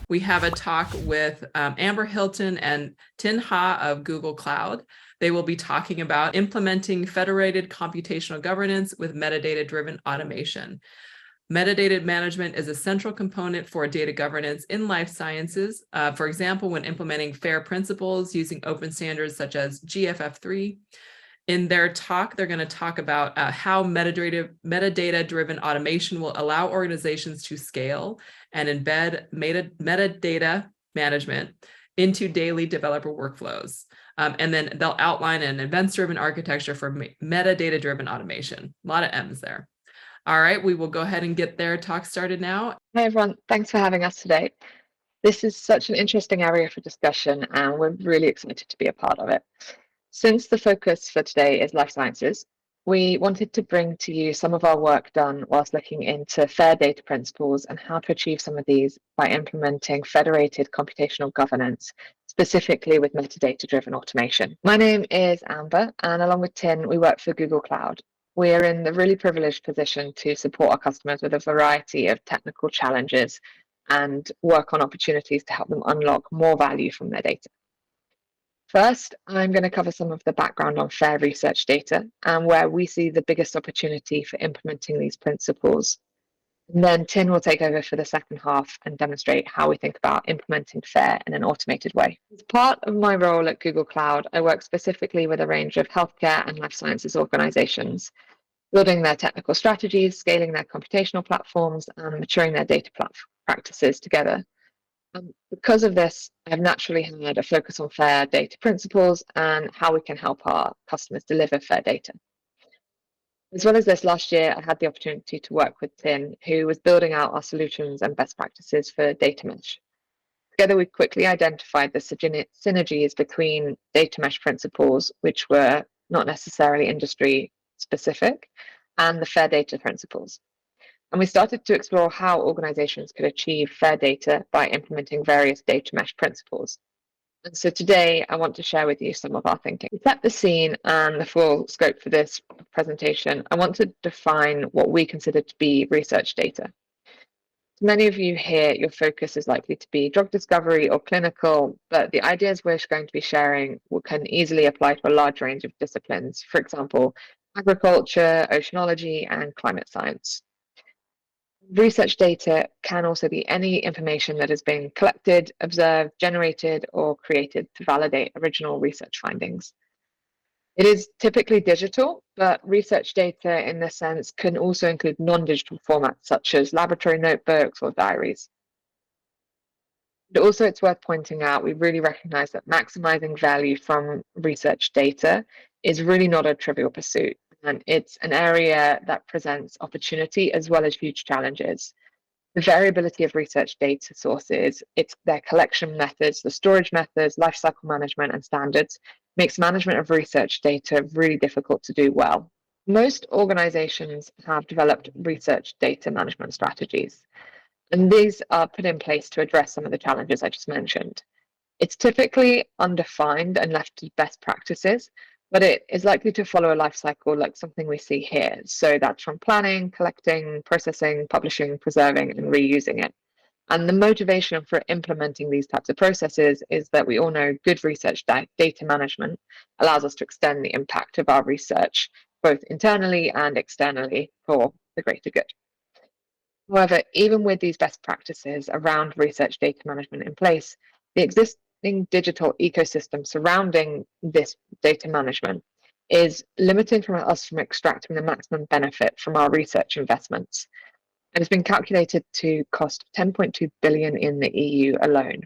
We have a talk with Amber Hilton and Tin Ha of Google Cloud. They will be talking about implementing federated computational governance with metadata-driven automation. Metadata management is a central component for data governance in life sciences. For example, when implementing FAIR principles using open standards such as GFF3. In their talk, they're going to talk about how metadata-driven automation will allow organizations to scale and embed metadata management into daily developer workflows. And then they'll outline an events-driven architecture for metadata-driven automation. A lot of M's there. All right, we will go ahead and get their talk started now. Hi, everyone. Thanks for having us today. This is such an interesting area for discussion, and we're really excited to be a part of it. Since the focus for today is life sciences, we wanted to bring to you some of our work done whilst looking into FAIR data principles and how to achieve some of these by implementing federated computational governance, specifically with metadata-driven automation. My name is Amber, and along with Tin, we work for Google Cloud. We are in the really privileged position to support our customers with a variety of technical challenges and work on opportunities to help them unlock more value from their data. First, I'm going to cover some of the background on FAIR research data and where we see the biggest opportunity for implementing these principles. And then Tin will take over for the second half and demonstrate how we think about implementing FAIR in an automated way. As part of my role at Google Cloud, I work specifically with a range of healthcare and life sciences organizations, building their technical strategies, scaling their computational platforms, and maturing their data practices together. Because of this, I've naturally had a focus on FAIR data principles and how we can help our customers deliver FAIR data. As well as this, last year, I had the opportunity to work with Tin, who was building out our solutions and best practices for data mesh. Together, we quickly identified the synergies between data mesh principles, which were not necessarily industry specific, and the FAIR data principles. And we started to explore how organizations could achieve FAIR data by implementing various data mesh principles. And so today I want to share with you some of our thinking. To set the scene and the full scope for this presentation, I want to define what we consider to be research data. Many of you here, your focus is likely to be drug discovery or clinical, but the ideas we're going to be sharing can easily apply to a large range of disciplines. For example, agriculture, oceanology, and climate science. Research data can also be any information that has been collected, observed, generated, or created to validate original research findings. It is typically digital, but research data in this sense can also include non-digital formats such as laboratory notebooks or diaries. But also it's worth pointing out, we really recognize that maximizing value from research data is really not a trivial pursuit. And it's an area that presents opportunity as well as huge challenges. The variability of research data sources, it's their collection methods, the storage methods, lifecycle management, and standards makes management of research data really difficult to do well. Most organizations have developed research data management strategies, and these are put in place to address some of the challenges I just mentioned. It's typically undefined and left to best practices, but it is likely to follow a life cycle like something we see here. So that's from planning, collecting, processing, publishing, preserving, and reusing it. And the motivation for implementing these types of processes is that we all know good research data management allows us to extend the impact of our research, both internally and externally, for the greater good. However, even with these best practices around research data management in place, the existing digital ecosystem surrounding this data management is limiting us from extracting the maximum benefit from our research investments. And it's been calculated to cost 10.2 billion in the EU alone.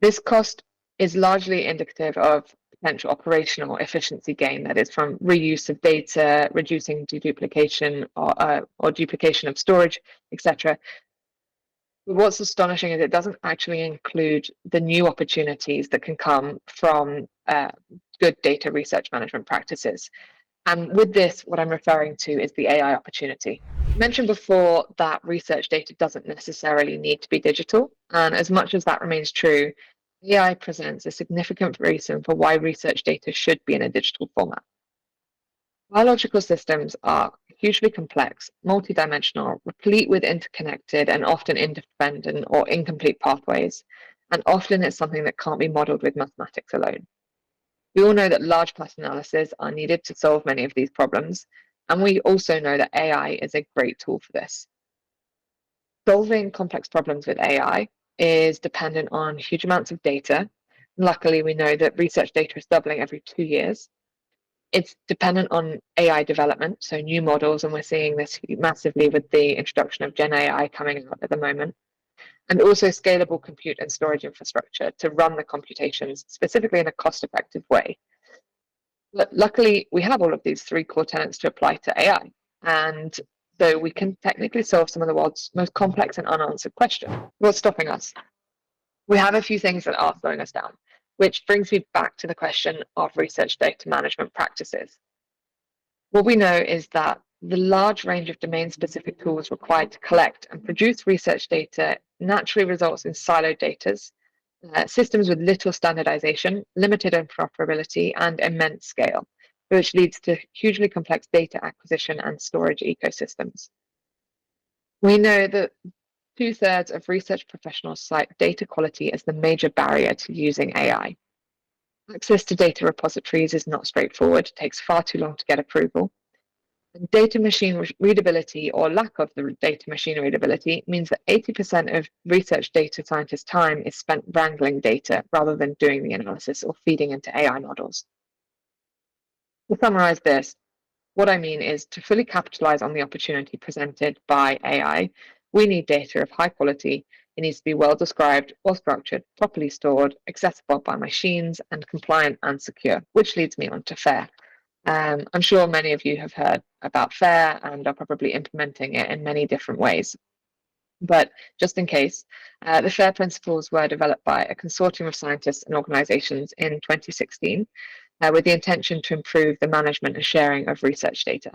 This cost is largely indicative of potential operational efficiency gain, that is from reuse of data, reducing deduplication or duplication of storage, etc. But what's astonishing is it doesn't actually include the new opportunities that can come from good data research management practices. And with this, what I'm referring to is the AI opportunity. I mentioned before that research data doesn't necessarily need to be digital. And as much as that remains true, AI presents a significant reason for why research data should be in a digital format. Biological systems are hugely complex, multidimensional, replete with interconnected and often independent or incomplete pathways, and often it's something that can't be modeled with mathematics alone. We all know that large pattern analysis are needed to solve many of these problems, and we also know that AI is a great tool for this. Solving complex problems with AI is dependent on huge amounts of data. Luckily, we know that research data is doubling every 2 years. It's dependent on AI development, so new models, and we're seeing this massively with the introduction of Gen AI coming out at the moment, and also scalable compute and storage infrastructure to run the computations, specifically in a cost-effective way. But luckily, we have all of these three core tenets to apply to AI, and so we can technically solve some of the world's most complex and unanswered questions. What's stopping us? We have a few things that are slowing us down, which brings me back to the question of research data management practices. What we know is that the large range of domain-specific tools required to collect and produce research data naturally results in siloed data, systems with little standardization, limited interoperability, and immense scale, which leads to hugely complex data acquisition and storage ecosystems. We know that 2/3 of research professionals cite data quality as the major barrier to using AI. Access to data repositories is not straightforward, it takes far too long to get approval. And data machine readability or lack of the data machine readability means that 80% of research data scientists' time is spent wrangling data rather than doing the analysis or feeding into AI models. To summarize this, what I mean is to fully capitalize on the opportunity presented by AI, we need data of high quality. It needs to be well described, well structured, properly stored, accessible by machines, and compliant and secure, which leads me on to FAIR. I'm sure many of you have heard about FAIR and are probably implementing it in many different ways. But just in case, the FAIR principles were developed by a consortium of scientists and organizations in 2016 with the intention to improve the management and sharing of research data.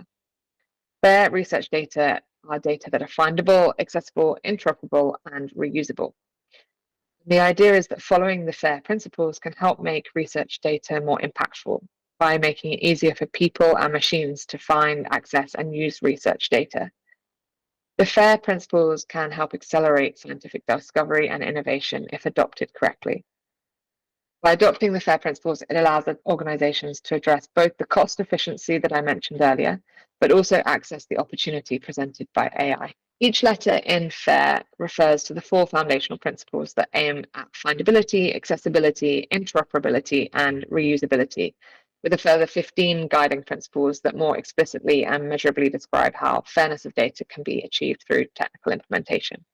FAIR research data are data that are findable, accessible, interoperable, and reusable. The idea is that following the FAIR principles can help make research data more impactful by making it easier for people and machines to find, access, and use research data. The FAIR principles can help accelerate scientific discovery and innovation if adopted correctly. By adopting the FAIR principles, it allows organizations to address both the cost efficiency that I mentioned earlier, but also access the opportunity presented by AI. Each letter in FAIR refers to the 4 foundational principles that aim at findability, accessibility, interoperability, and reusability, with a further 15 guiding principles that more explicitly and measurably describe how fairness of data can be achieved through technical implementation.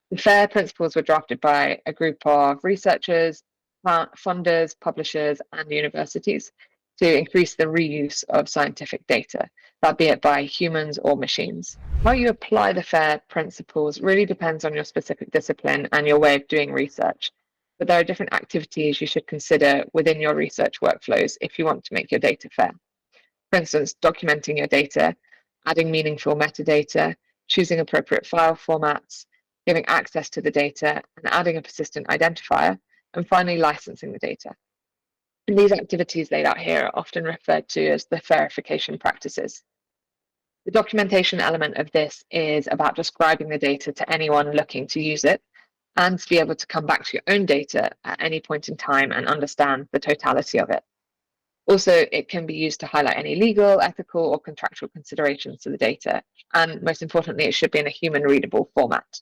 The FAIR principles were drafted by a group of researchers, funders, publishers, and universities to increase the reuse of scientific data, that be it by humans or machines. How you apply the FAIR principles really depends on your specific discipline and your way of doing research, but there are different activities you should consider within your research workflows if you want to make your data fair. For instance, documenting your data, adding meaningful metadata, choosing appropriate file formats, giving access to the data, and adding a persistent identifier, and finally licensing the data. And these activities laid out here are often referred to as the FAIRification practices. The documentation element of this is about describing the data to anyone looking to use it, and to be able to come back to your own data at any point in time and understand the totality of it. Also, it can be used to highlight any legal, ethical, or contractual considerations to the data, and most importantly, it should be in a human-readable format.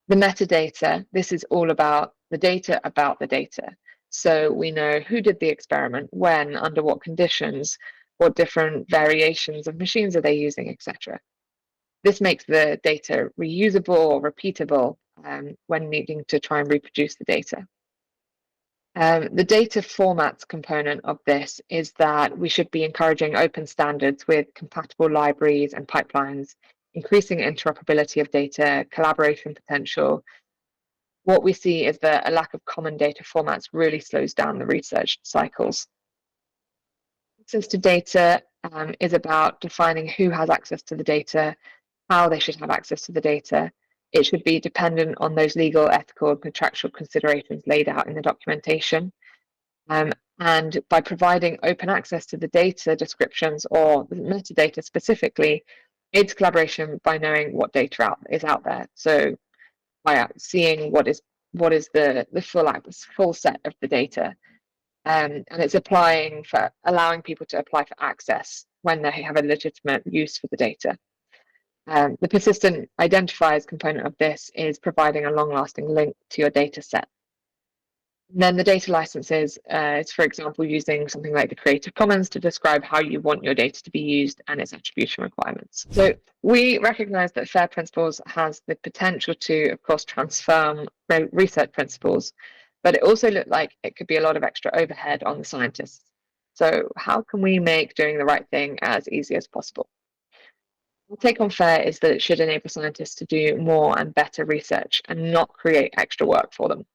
The metadata, this is all about the data about the data. So we know who did the experiment, when, under what conditions, what different variations of machines are they using, etc. This makes the data reusable or repeatable when needing to try and reproduce the data. The data formats component of this is that we should be encouraging open standards with compatible libraries and pipelines, increasing interoperability of data, collaboration potential. What we see is that a lack of common data formats really slows down the research cycles. Access to data is about defining who has access to the data, how they should have access to the data. It should be dependent on those legal, ethical, and contractual considerations laid out in the documentation. And by providing open access to the data descriptions or the metadata specifically, aids collaboration by knowing what data is out there. So by seeing what is the full set of the data, and it's allowing people to apply for access when they have a legitimate use for the data. The persistent identifiers component of this is providing a long-lasting link to your data set. And then the data licenses is, for example, using something like the Creative Commons to describe how you want your data to be used and its attribution requirements. So we recognize that FAIR principles has the potential to, of course, transform research principles, but it also looked like it could be a lot of extra overhead on the scientists. So how can we make doing the right thing as easy as possible? My take on FAIR is that it should enable scientists to do more and better research and not create extra work for them.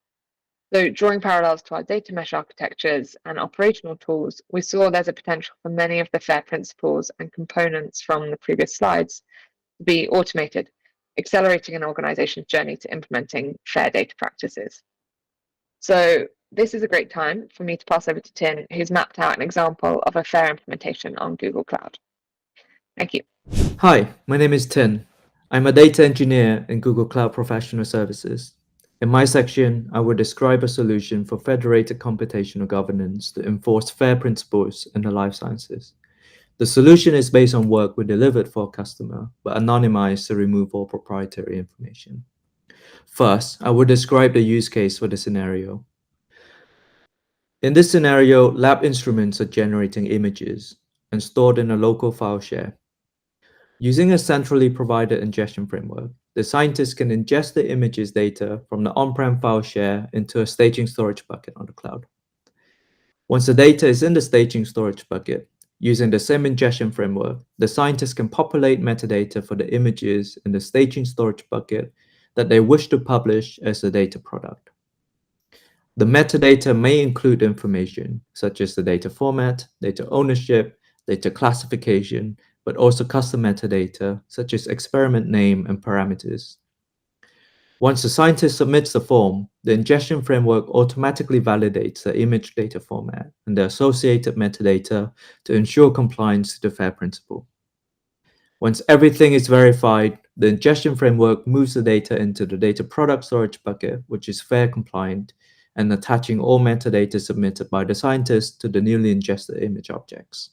So drawing parallels to our data mesh architectures and operational tools, we saw there's a potential for many of the FAIR principles and components from the previous slides to be automated, accelerating an organization's journey to implementing FAIR data practices. So this is a great time for me to pass over to Tin, who's mapped out an example of a FAIR implementation on Google Cloud. Thank you. Hi, my name is Tin. I'm a data engineer in Google Cloud Professional Services. In my section, I will describe a solution for federated computational governance to enforce FAIR principles in the life sciences. The solution is based on work we delivered for a customer, but anonymized to remove all proprietary information. First, I will describe the use case for the scenario. In this scenario, lab instruments are generating images and stored in a local file share. Using a centrally provided ingestion framework, the scientists can ingest the images data from the on-prem file share into a staging storage bucket on the cloud. Once the data is in the staging storage bucket, using the same ingestion framework, the scientists can populate metadata for the images in the staging storage bucket that they wish to publish as a data product. The metadata may include information such as the data format, data ownership, data classification, but also custom metadata such as experiment name and parameters. Once the scientist submits the form, the ingestion framework automatically validates the image data format and the associated metadata to ensure compliance to the FAIR principle. Once everything is verified, the ingestion framework moves the data into the data product storage bucket, which is FAIR compliant, and attaching all metadata submitted by the scientist to the newly ingested image objects.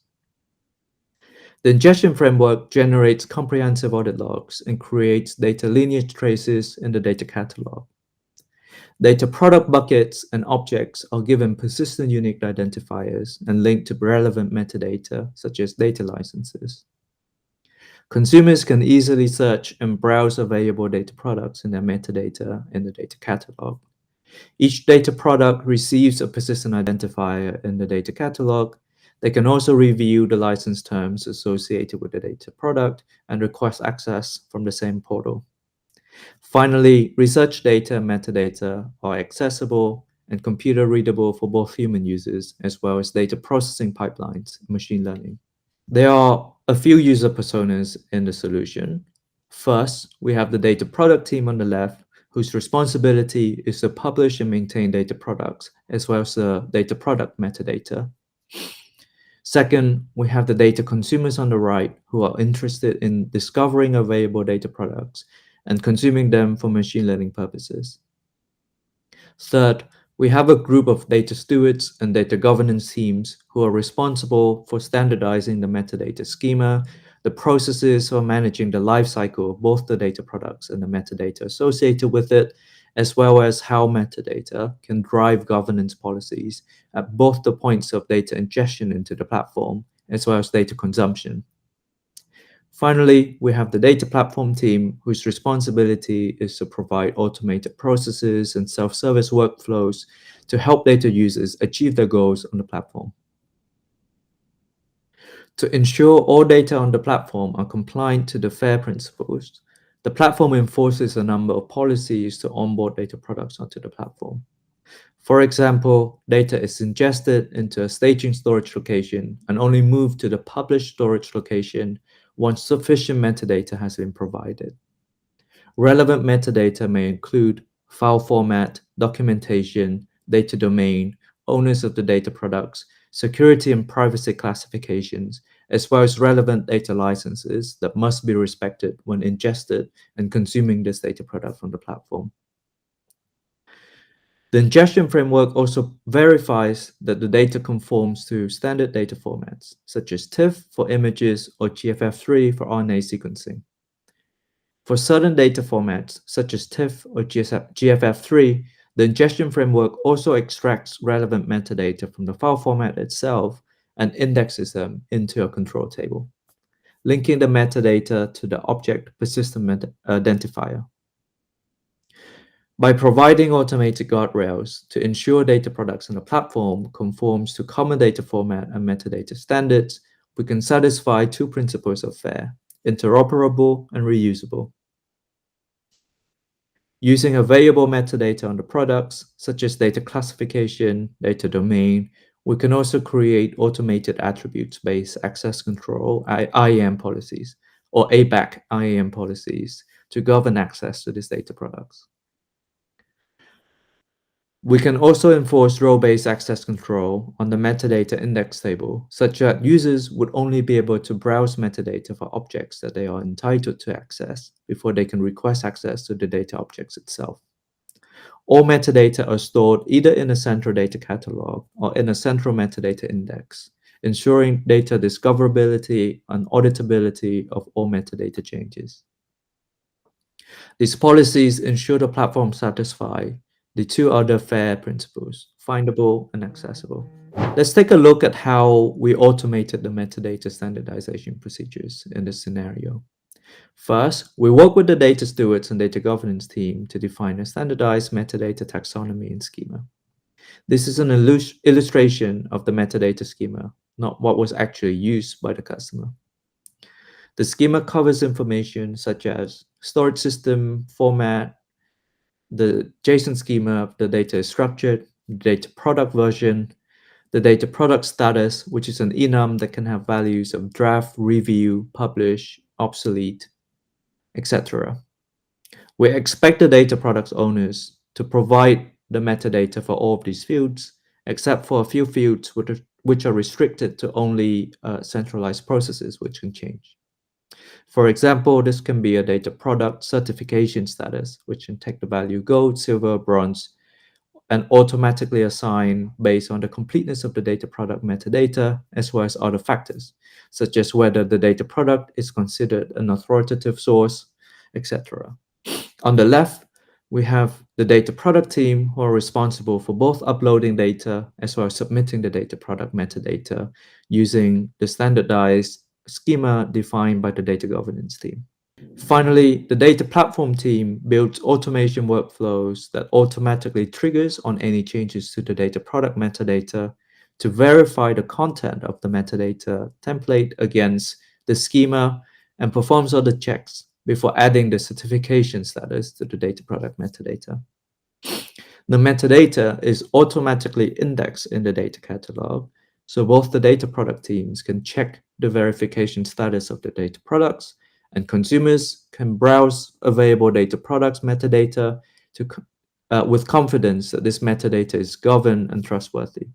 The ingestion framework generates comprehensive audit logs and creates data lineage traces in the data catalog. Data product buckets and objects are given persistent unique identifiers and linked to relevant metadata, such as data licenses. Consumers can easily search and browse available data products in their metadata in the data catalog. Each data product receives a persistent identifier in the data catalog. They can also review the license terms associated with the data product and request access from the same portal. Finally, research data and metadata are accessible and computer readable for both human users as well as data processing pipelines and machine learning. There are a few user personas in the solution. First, we have the data product team on the left, whose responsibility is to publish and maintain data products, as well as the data product metadata. Second, we have the data consumers on the right, who are interested in discovering available data products and consuming them for machine learning purposes. Third, we have a group of data stewards and data governance teams who are responsible for standardizing the metadata schema, the processes for managing the lifecycle of both the data products and the metadata associated with it, as well as how metadata can drive governance policies at both the points of data ingestion into the platform, as well as data consumption. Finally, we have the data platform team, whose responsibility is to provide automated processes and self-service workflows to help data users achieve their goals on the platform. To ensure all data on the platform are compliant to the FAIR principles, the platform enforces a number of policies to onboard data products onto the platform. For example, data is ingested into a staging storage location and only moved to the published storage location once sufficient metadata has been provided. Relevant metadata may include file format, documentation, data domain, owners of the data products, security and privacy classifications, as well as relevant data licenses that must be respected when ingested and consuming this data product from the platform. The ingestion framework also verifies that the data conforms to standard data formats, such as TIFF for images or GFF3 for RNA sequencing. For certain data formats, such as TIFF or GFF3, the ingestion framework also extracts relevant metadata from the file format itself and indexes them into a control table, linking the metadata to the object persistent identifier. By providing automated guardrails to ensure data products on the platform conforms to common data format and metadata standards, we can satisfy two principles of FAIR: interoperable and reusable. Using available metadata on the products, such as data classification, data domain, we can also create automated attributes-based access control IAM policies, or ABAC IAM policies, to govern access to these data products. We can also enforce role-based access control on the metadata index table, such that users would only be able to browse metadata for objects that they are entitled to access before they can request access to the data objects itself. All metadata are stored either in a central data catalog or in a central metadata index, ensuring data discoverability and auditability of all metadata changes. These policies ensure the platform satisfy the two other FAIR principles: findable and accessible. Let's take a look at how we automated the metadata standardization procedures in this scenario. First, we work with the data stewards and data governance team to define a standardized metadata taxonomy and schema. This is an illustration of the metadata schema, not what was actually used by the customer. The schema covers information such as storage system, format, the JSON schema of the data is structured, the data product version, the data product status, which is an enum that can have values of draft, review, publish, obsolete, etc. We expect the data products owners to provide the metadata for all of these fields, except for a few fields which are restricted to only centralized processes, which can change. For example, this can be a data product certification status, which can take the value gold, silver, bronze, and automatically assign based on the completeness of the data product metadata, as well as other factors, such as whether the data product is considered an authoritative source, etc. On the left, we have the data product team who are responsible for both uploading data as well as submitting the data product metadata using the standardized schema defined by the data governance team. Finally, the data platform team builds automation workflows that automatically triggers on any changes to the data product metadata to verify the content of the metadata template against the schema and performs other checks before adding the certification status to the data product metadata. The metadata is automatically indexed in the data catalog, so both the data product teams can check the verification status of the data products, and consumers can browse available data products metadata with confidence that this metadata is governed and trustworthy.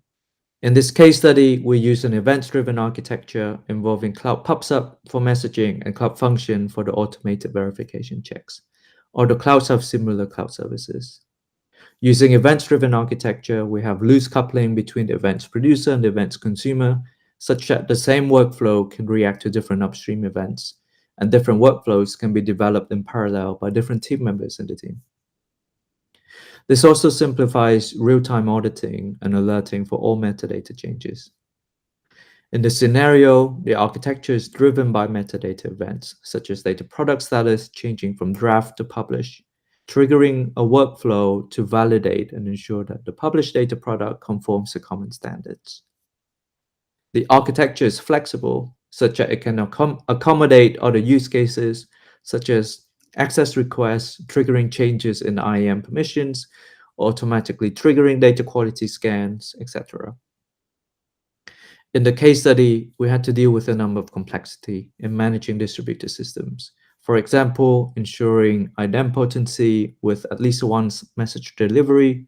In this case study, we use an events-driven architecture involving Cloud PubSub for messaging and Cloud Function for the automated verification checks. Other clouds have similar cloud services. Using events-driven architecture, we have loose coupling between the events producer and the events consumer, such that the same workflow can react to different upstream events, and different workflows can be developed in parallel by different team members in the team. This also simplifies real-time auditing and alerting for all metadata changes. In this scenario, the architecture is driven by metadata events, such as data product status changing from draft to publish, triggering a workflow to validate and ensure that the published data product conforms to common standards. The architecture is flexible, such that it can accommodate other use cases, such as access requests, triggering changes in IAM permissions, automatically triggering data quality scans, etc. In the case study, we had to deal with a number of complexity in managing distributed systems. For example, ensuring idempotency with at least one message delivery,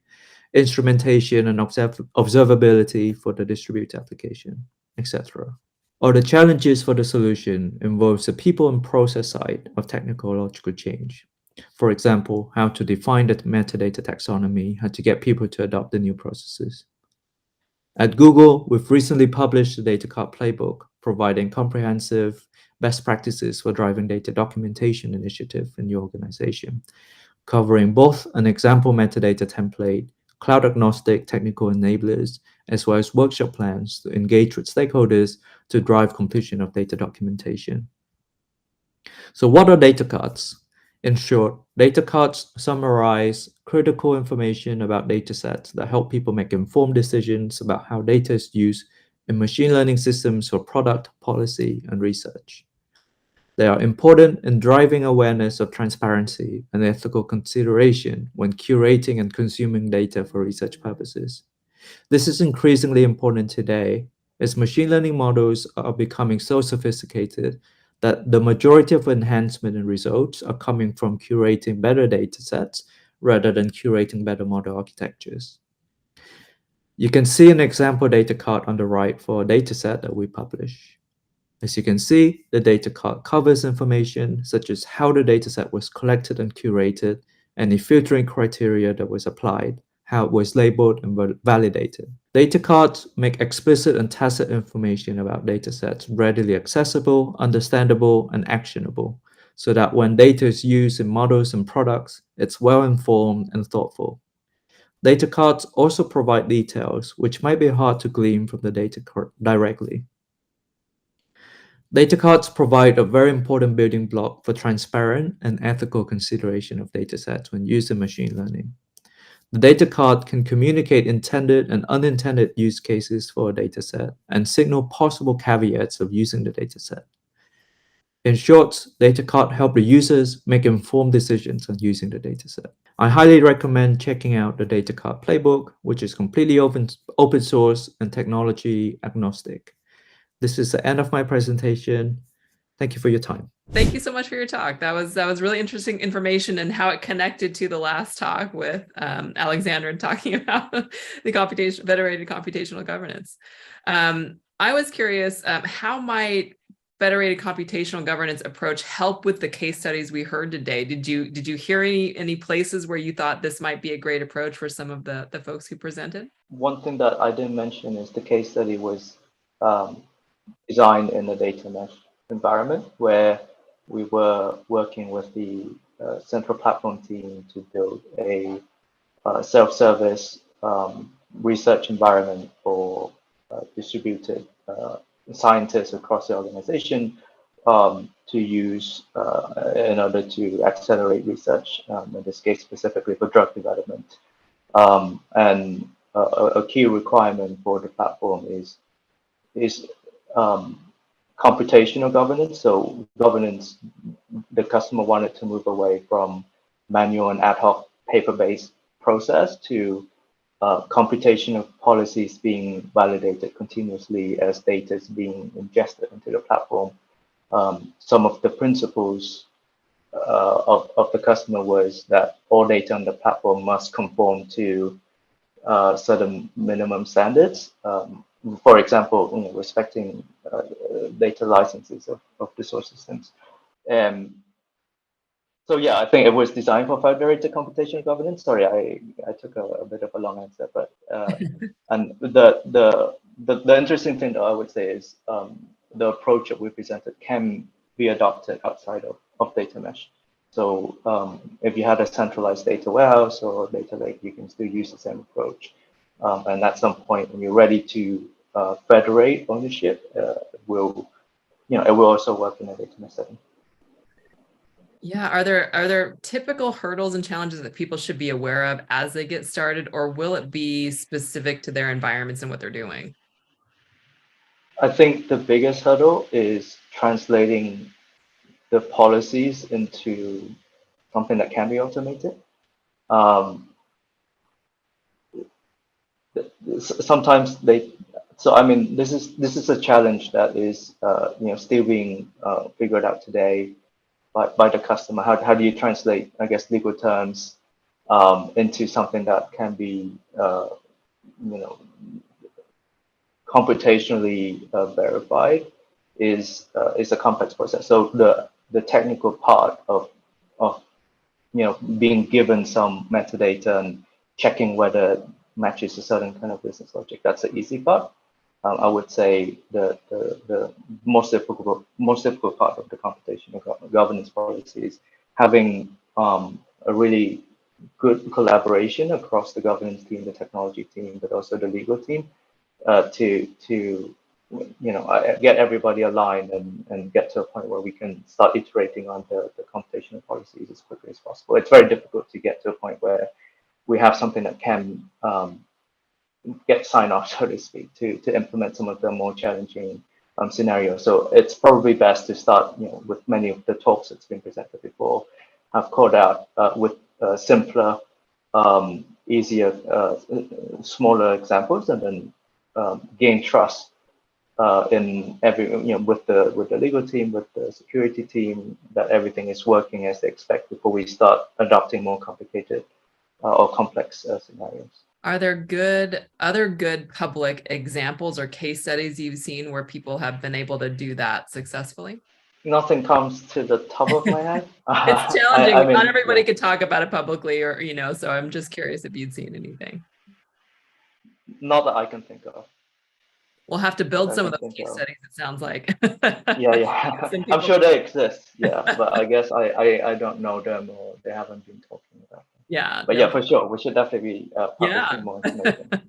instrumentation and observability for the distributed application, etc. Or the challenges for the solution involves the people and process side of technological change. For example, how to define the metadata taxonomy, how to get people to adopt the new processes. At Google, we've recently published the Data Card Playbook, providing comprehensive best practices for driving data documentation initiative in the organization, covering both an example metadata template, cloud-agnostic technical enablers, as well as workshop plans to engage with stakeholders to drive completion of data documentation. So what are data cards? In short, data cards summarize critical information about data sets that help people make informed decisions about how data is used in machine learning systems for product, policy, and research. They are important in driving awareness of transparency and ethical consideration when curating and consuming data for research purposes. This is increasingly important today as machine learning models are becoming so sophisticated that the majority of enhancement in results are coming from curating better data sets rather than curating better model architectures. You can see an example data card on the right for a data set that we publish. As you can see, the data card covers information such as how the dataset was collected and curated, any filtering criteria that was applied, how it was labeled and validated. Data cards make explicit and tacit information about datasets readily accessible, understandable, and actionable, so that when data is used in models and products, it's well-informed and thoughtful. Data cards also provide details which might be hard to glean from the data card directly. Data cards provide a very important building block for transparent and ethical consideration of datasets when used in machine learning. The data card can communicate intended and unintended use cases for a dataset and signal possible caveats of using the dataset. In short, data card help the users make informed decisions on using the dataset. I highly recommend checking out the Data Card Playbook, which is completely open source and technology agnostic. This is the end of my presentation. Thank you for your time. Thank you so much for your talk. That was really interesting information and how it connected to the last talk with Alexander and talking about the federated computational governance. I was curious, how might federated computational governance approach help with the case studies we heard today? Did you hear any places where you thought this might be a great approach for some of the folks who presented? One thing that I didn't mention is the case study was designed in a data mesh environment where we were working with the central platform team to build a self-service research environment for distributed scientists across the organization to use in order to accelerate research, in this case specifically for drug development. And a key requirement for the platform is computational governance. So governance, the customer wanted to move away from manual and ad hoc paper-based process to computational policies being validated continuously as data is being ingested into the platform. Some of the principles of the customer was that all data on the platform must conform to certain minimum standards. For example, respecting data licenses of the source systems. So yeah, I think it was designed for federated computational governance. Sorry, I took a bit of a long answer, but and the interesting thing that I would say is the approach that we presented can be adopted outside of data mesh. So if you had a centralized data warehouse or data lake, you can still use the same approach. And at some point, when you're ready to federate ownership, it will also work in a data mesh setting. Yeah, are there typical hurdles and challenges that people should be aware of as they get started, or will it be specific to their environments and what they're doing? I think the biggest hurdle is translating the policies into something that can be automated. Sometimes this is a challenge that is still being figured out today by the customer. How do you translate, I guess, legal terms into something that can be, computationally verified is a complex process. So the technical part of being given some metadata and checking whether it matches a certain kind of business logic, that's the easy part. I would say the most difficult part of the computational governance policy is having a really good collaboration across the governance team, the technology team, but also the legal team, to get everybody aligned and get to a point where we can start iterating on the computational policies as quickly as possible. It's very difficult to get to a point where we have something that can get sign off, so to speak, to implement some of the more challenging scenarios. So it's probably best to start, with many of the talks that's been presented before. I've called out with simpler, easier, smaller examples, and then gain trust in with the legal team, with the security team, that everything is working as they expect before we start adopting more complicated or complex scenarios. Are there other good public examples or case studies you've seen where people have been able to do that successfully? Nothing comes to the top of my head. It's challenging. I mean, not everybody can talk about it publicly, or so I'm just curious if you'd seen anything. Not that I can think of. We'll have to build some of those case studies, it sounds like. Yeah. I'm sure they exist. Yeah, but I guess I don't know them, or they haven't been talking about them. Yeah. But yeah, for sure, we should definitely be publishing more information.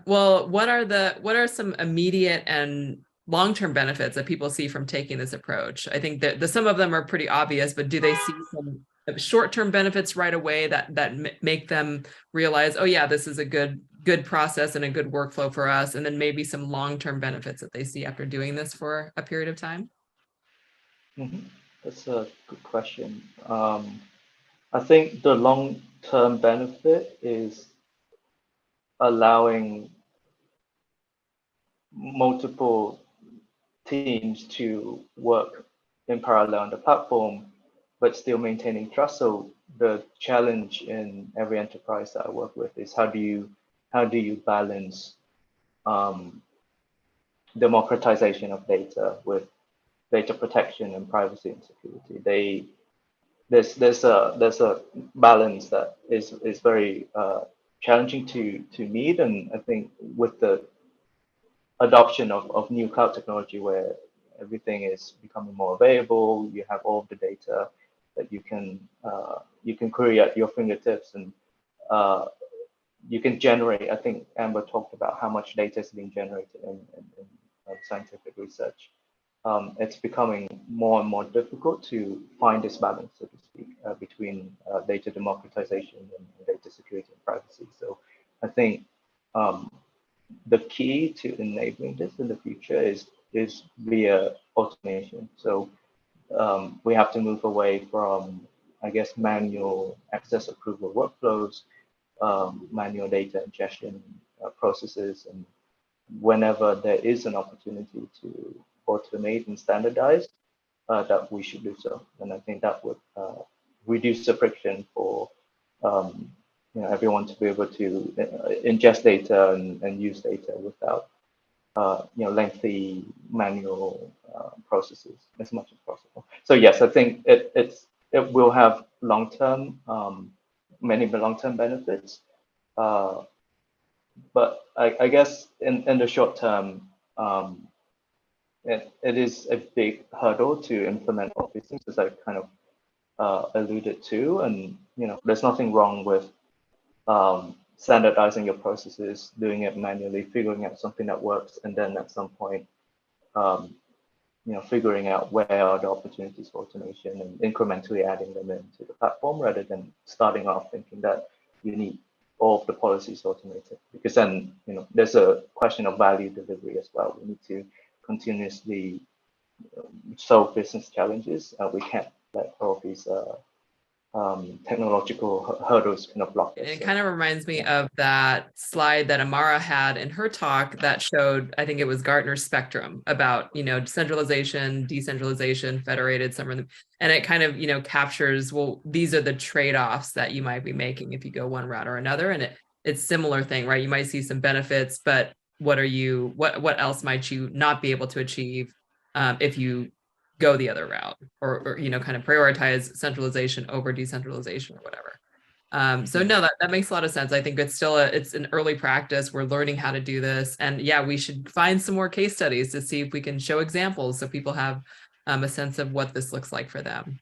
Well, what are some immediate and long-term benefits that people see from taking this approach? I think that some of them are pretty obvious, but do they see some short-term benefits right away that make them realize, oh yeah, this is a good process and a good workflow for us, and then maybe some long-term benefits that they see after doing this for a period of time? Mm-hmm. That's a good question. I think the long-term benefit is allowing multiple teams to work in parallel on the platform, but still maintaining trust. So the challenge in every enterprise that I work with is how do you balance democratization of data with data protection and privacy and security. There's a balance that is very challenging to meet, and I think with the adoption of new cloud technology, where everything is becoming more available, you have all of the data that you can query at your fingertips, and you can generate. I think Amber talked about how much data is being generated in scientific research. It's becoming more and more difficult to find this balance, so to speak, between data democratization and data security and privacy. So I think the key to enabling this in the future is via automation. So we have to move away from, I guess, manual access approval workflows, manual data ingestion processes, and whenever there is an opportunity to automate and standardize, that we should do so. And I think that would reduce the friction for everyone to be able to ingest data and use data without lengthy manual processes as much as possible. So yes, I think it will have many long-term benefits. But I guess in the short term, it is a big hurdle to implement all these things, as I kind of alluded to. And there's nothing wrong with standardizing your processes, doing it manually, figuring out something that works, and then at some point, figuring out where are the opportunities for automation and incrementally adding them into the platform, rather than starting off thinking that you need all of the policies automated, because then there's a question of value delivery as well. We need to continuously solve business challenges. We can't let all of these technological hurdles kind of block this. It kind of reminds me of that slide that Amara had in her talk that showed, I think it was Gartner's spectrum about, centralization, decentralization, federated, some of them. And it kind of, captures, well, these are the trade-offs that you might be making if you go one route or another. And it's similar thing, right? You might see some benefits, but what else might you not be able to achieve if you go the other route or kind of prioritize centralization over decentralization or whatever. So no, that makes a lot of sense. I think it's an early practice. We're learning how to do this. And yeah, we should find some more case studies to see if we can show examples so people have a sense of what this looks like for them.